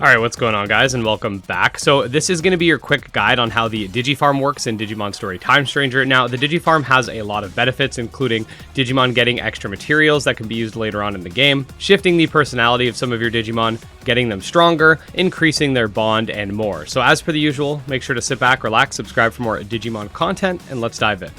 Alright, what's going on, guys, and welcome back. So this is going to be your quick guide on how the Digifarm works in Digimon Story Time Stranger. Now, the Digifarm has a lot of benefits, including Digimon getting extra materials that can be used later on in the game, shifting the personality of some of your Digimon, getting them stronger, increasing their bond, and more. So as per the usual, make sure to sit back, relax, subscribe for more Digimon content, and let's dive in.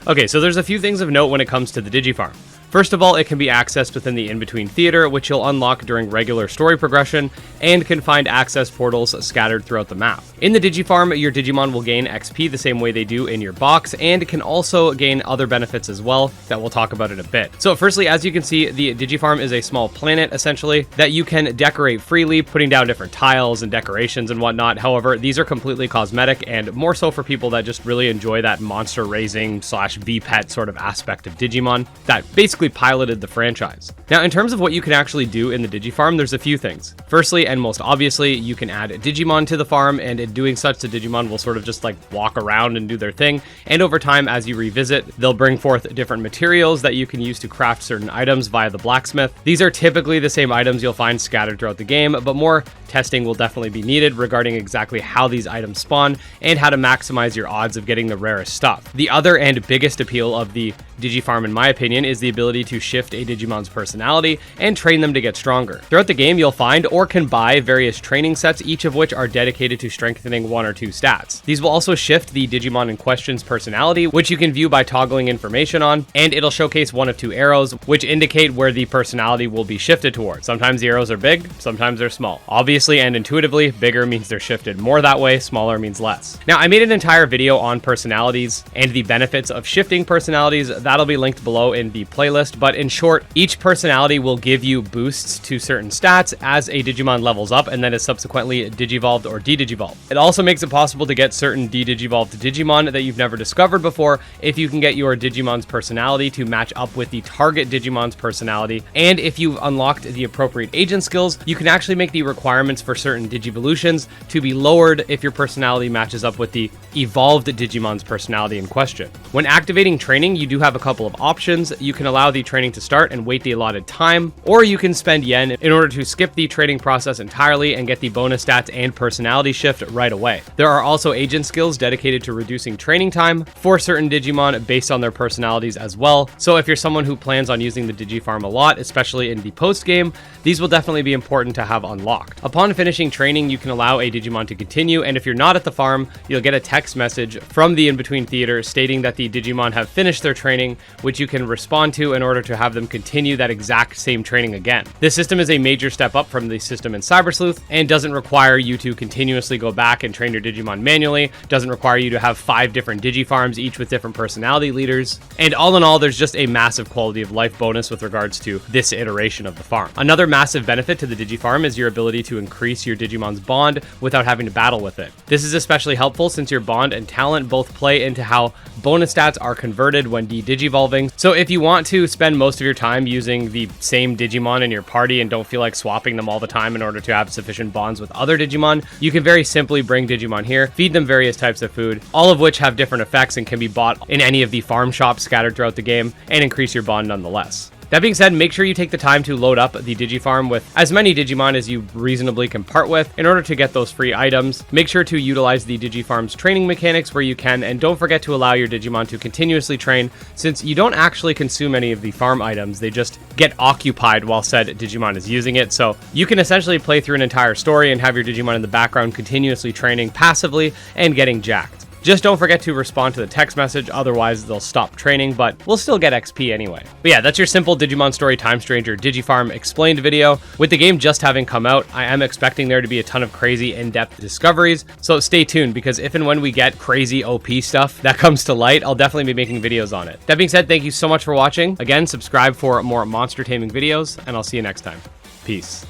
Okay, so there's a few things of note when it comes to the Digifarm. First of all, it can be accessed within the in-between theater, which you'll unlock during regular story progression, and can find access portals scattered throughout the map. In the Digifarm, your Digimon will gain XP the same way they do in your box, and can also gain other benefits as well that we'll talk about in a bit. So firstly, as you can see, the Digifarm is a small planet, essentially, that you can decorate freely, putting down different tiles and decorations and whatnot. However, these are completely cosmetic, and more so for people that just really enjoy that monster raising / B-pet sort of aspect of Digimon that basically piloted the franchise. Now, in terms of what you can actually do in the Digifarm, there's a few things. Firstly, and most obviously, you can add Digimon to the farm, and in doing such, the Digimon will sort of just like walk around and do their thing. And over time, as you revisit, they'll bring forth different materials that you can use to craft certain items via the blacksmith. These are typically the same items you'll find scattered throughout the game, but more testing will definitely be needed regarding exactly how these items spawn and how to maximize your odds of getting the rarest stuff. The other and biggest appeal of the Digifarm, in my opinion, is the ability to shift a Digimon's personality and train them to get stronger. Throughout the game, you'll find or can buy various training sets, each of which are dedicated to strengthening one or two stats. These will also shift the Digimon in question's personality, which you can view by toggling information on, and it'll showcase one of two arrows, which indicate where the personality will be shifted towards. Sometimes the arrows are big, sometimes they're small. Obviously and intuitively, bigger means they're shifted more that way, smaller means less. Now, I made an entire video on personalities and the benefits of shifting personalities. That'll be linked below in the playlist, but in short, each personality will give you boosts to certain stats as a Digimon levels up and then is subsequently digivolved or de-digivolved. It also makes it possible to get certain de-digivolved Digimon that you've never discovered before if you can get your Digimon's personality to match up with the target Digimon's personality, and if you've unlocked the appropriate agent skills, you can actually make the requirements for certain Digivolutions to be lowered if your personality matches up with the evolved Digimon's personality in question. When activating training, you do have a couple of options. You can allow the training to start and wait the allotted time, or you can spend yen in order to skip the training process entirely and get the bonus stats and personality shift right away. There are also agent skills dedicated to reducing training time for certain Digimon based on their personalities as well. So if you're someone who plans on using the Digifarm a lot, especially in the post game, these will definitely be important to have unlocked. Upon finishing training, you can allow a Digimon to continue, and if you're not at the farm, you'll get a text message from the in-between theater stating that the Digimon have finished their training, which you can respond to in order to have them continue that exact same training again. This system is a major step up from the system in Cyber Sleuth and doesn't require you to continuously go back and train your Digimon manually, doesn't require you to have 5 different Digifarms, each with different personality leaders, and all in all, there's just a massive quality of life bonus with regards to this iteration of the farm. Another massive benefit to the Digifarm is your ability to increase your Digimon's bond without having to battle with it. This is especially helpful since your bond and talent both play into how bonus stats are converted when de-digivolving. So if you want to spend most of your time using the same Digimon in your party and don't feel like swapping them all the time in order to have sufficient bonds with other Digimon, you can very simply bring Digimon here, feed them various types of food, all of which have different effects and can be bought in any of the farm shops scattered throughout the game, and increase your bond nonetheless. That being said, make sure you take the time to load up the Digifarm with as many Digimon as you reasonably can part with in order to get those free items. Make sure to utilize the Digifarm's training mechanics where you can, and don't forget to allow your Digimon to continuously train, since you don't actually consume any of the farm items, they just get occupied while said Digimon is using it. So you can essentially play through an entire story and have your Digimon in the background continuously training passively and getting jacked. Just don't forget to respond to the text message, otherwise they'll stop training, but we'll still get XP anyway. But yeah, that's your simple Digimon Story Time Stranger Digifarm explained video. With the game just having come out, I am expecting there to be a ton of crazy in-depth discoveries, so stay tuned, because if and when we get crazy OP stuff that comes to light, I'll definitely be making videos on it. That being said, thank you so much for watching. Again, subscribe for more monster taming videos, and I'll see you next time. Peace.